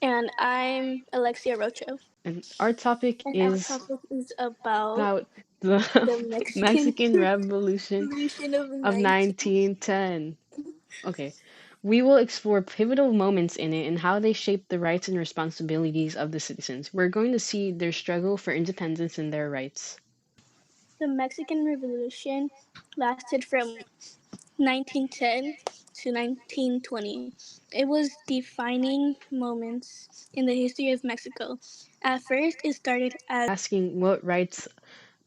And I'm Alexia Rocho. And our topic And our is topic is about about the the Mexican Mexican Revolution Revolution of of 19. 1910. Okay. We will explore pivotal moments in it and how they shaped the rights and responsibilities of the citizens. We're going to see their struggle for independence and their rights. The Mexican Revolution lasted from 1910 to 1920. It was defining moments in the history of Mexico. At first, it started as Asking what rights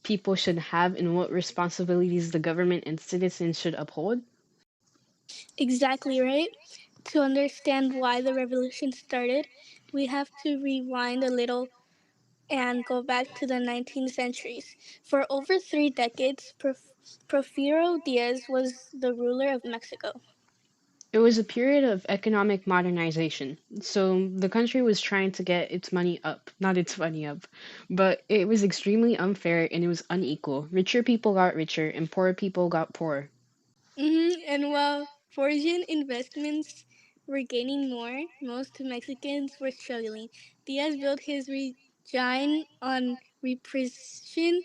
people should have and what responsibilities the government and citizens should uphold. exactly right. To understand why the revolution started, we have to rewind a little and go back to the 19th centuries. For over 3 decades, Porfirio Diaz was the ruler of Mexico. It was a period of economic modernization. So the country was trying to get its money up, not its money up. But it was extremely unfair and it was unequal. Richer people got richer and poorer people got poorer. And while foreign investments were gaining more, most Mexicans were struggling. Diaz built his regime on repression,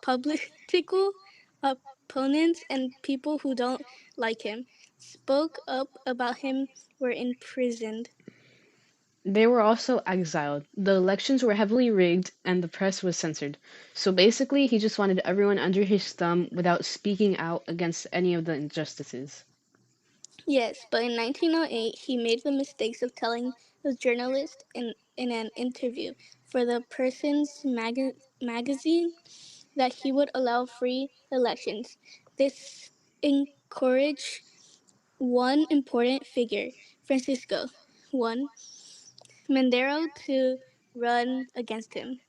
political opponents, and people who don't like him, spoke up about him, were imprisoned. They were also exiled. The elections were heavily rigged and the press was censored. So basically, he just wanted everyone under his thumb without speaking out against any of the injustices. Yes, but in 1908, he made the mistakes of telling a journalist in an interview for the Person's magazine that he would allow free elections. This encouraged one important figure, Francisco I Madero, to run against him.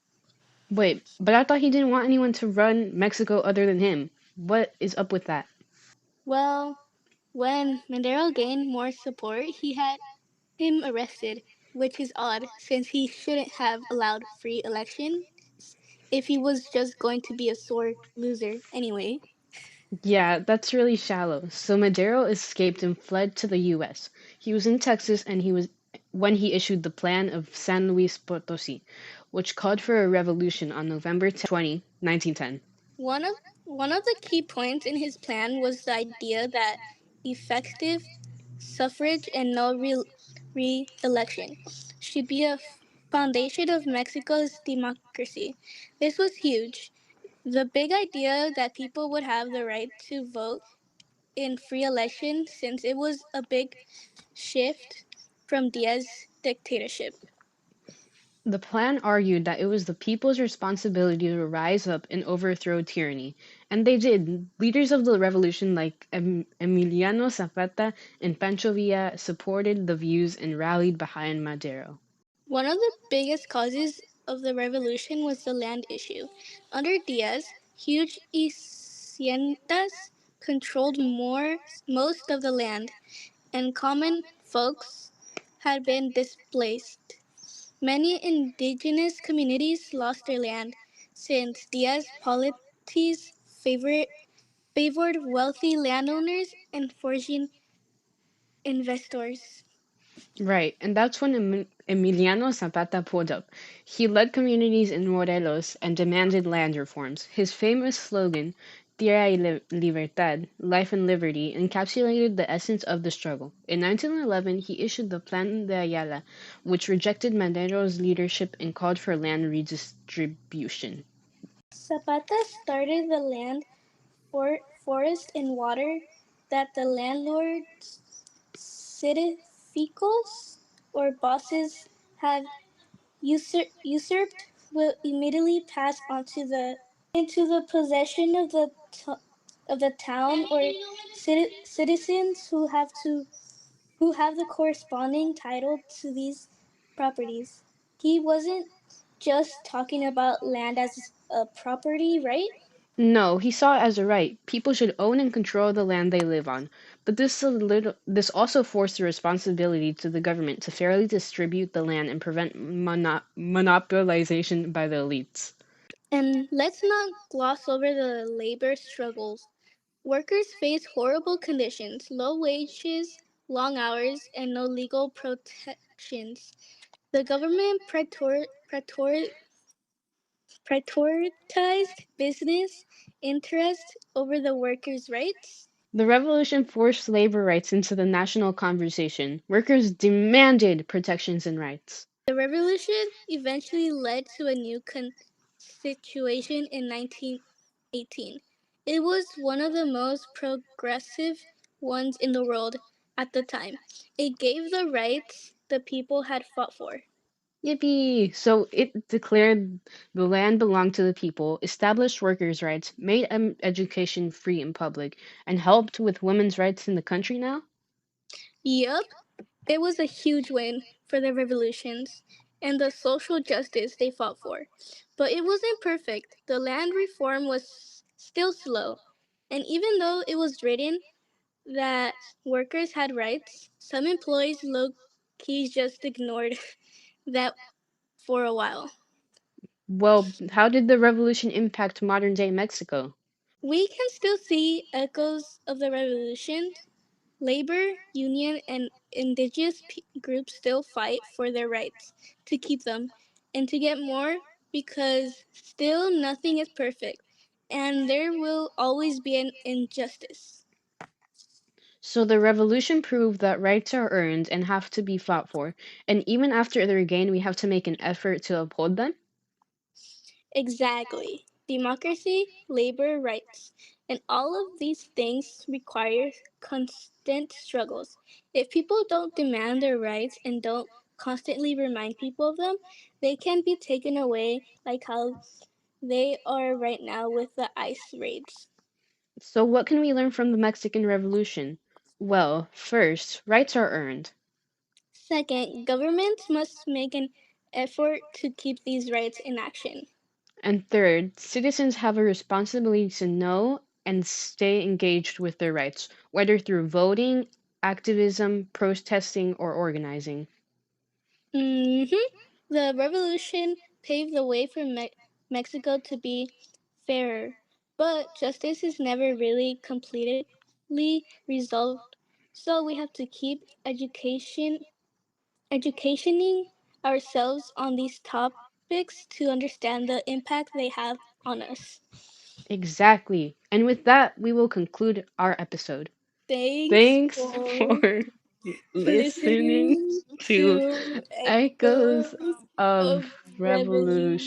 Wait, but I thought he didn't want anyone to run Mexico other than him. What is up with that? Well, when Madero gained more support, he had him arrested, which is odd since he shouldn't have allowed free election if he was just going to be a sore loser anyway. Yeah, that's really shallow. So Madero escaped and fled to the US. He was in Texas and he was when he issued the plan of San Luis Potosi, which called for a revolution on November 20, 1910. One of one of the key points in his plan was the idea that effective suffrage and no re-election should be a foundation of Mexico's democracy. This was huge. The big idea that people would have the right to vote in free election since it was a big shift from Diaz's dictatorship. The plan argued that it was the people's responsibility to rise up and overthrow tyranny, and they did. Leaders of the revolution like Emiliano Zapata and Pancho Villa supported the views and rallied behind Madero. One of the biggest causes of the revolution was the land issue. Under Diaz, huge haciendas controlled most of the land, and common folks had been displaced. Many indigenous communities lost their land since Diaz's policies favored wealthy landowners and foreign investors. Right, and that's when Emiliano Zapata pulled up. He led communities in Morelos and demanded land reforms. His famous slogan, Tierra y Libertad, Life and Liberty, encapsulated the essence of the struggle. In 1911, he issued the Plan de Ayala, which rejected Madero's leadership and called for land redistribution. Zapata started the land forest and water that the landlords, citificos, or bosses had usurped will immediately pass onto the into the possession of the town or citizens who have the corresponding title to these properties. He wasn't just talking about land as a property, right? No, he saw it as a right. People should own and control the land they live on. But this also forced the responsibility to the government to fairly distribute the land and prevent monopolization by the elites. And let's not gloss over the labor struggles. Workers face horrible conditions, low wages, long hours, and no legal protections. The government prioritized business interests over the workers' rights. The revolution forced labor rights into the national conversation. Workers demanded protections and rights. The revolution eventually led to a new constitution in 1918. It was one of the most progressive ones in the world at the time. It gave the rights the people had fought for. Yippee! So it declared the land belonged to the people, established workers' rights, made education free and public, and helped with women's rights in the country now? Yup, it was a huge win for the revolutions and the social justice they fought for. But it wasn't perfect. The land reform was still slow. And even though it was written that workers had rights, some employees low key just ignored that for a while. Well, how did the revolution impact modern day Mexico? We can still see echoes of the revolution. Labor, union, and indigenous groups still fight for their rights to keep them and to get more because still nothing is perfect and there will always be an injustice. So the revolution proved that rights are earned and have to be fought for, and even after they're gained, we have to make an effort to uphold them? Exactly. Democracy, labor rights, and all of these things require constant struggles. If people don't demand their rights and don't constantly remind people of them, they can be taken away like how they are right now with the ICE raids. So what can we learn from the Mexican Revolution? Well, first, rights are earned. Second, governments must make an effort to keep these rights in action. And third, citizens have a responsibility to know and stay engaged with their rights, whether through voting, activism, protesting, or organizing. The revolution paved the way for Mexico to be fairer, but justice is never really completely resolved. So we have to keep educationing ourselves on these topics to understand the impact they have on us. Exactly. And with that, we will conclude our episode. Thanks Thanks for for listening listening to to Echoes Echoes of of Revolution. Revolution.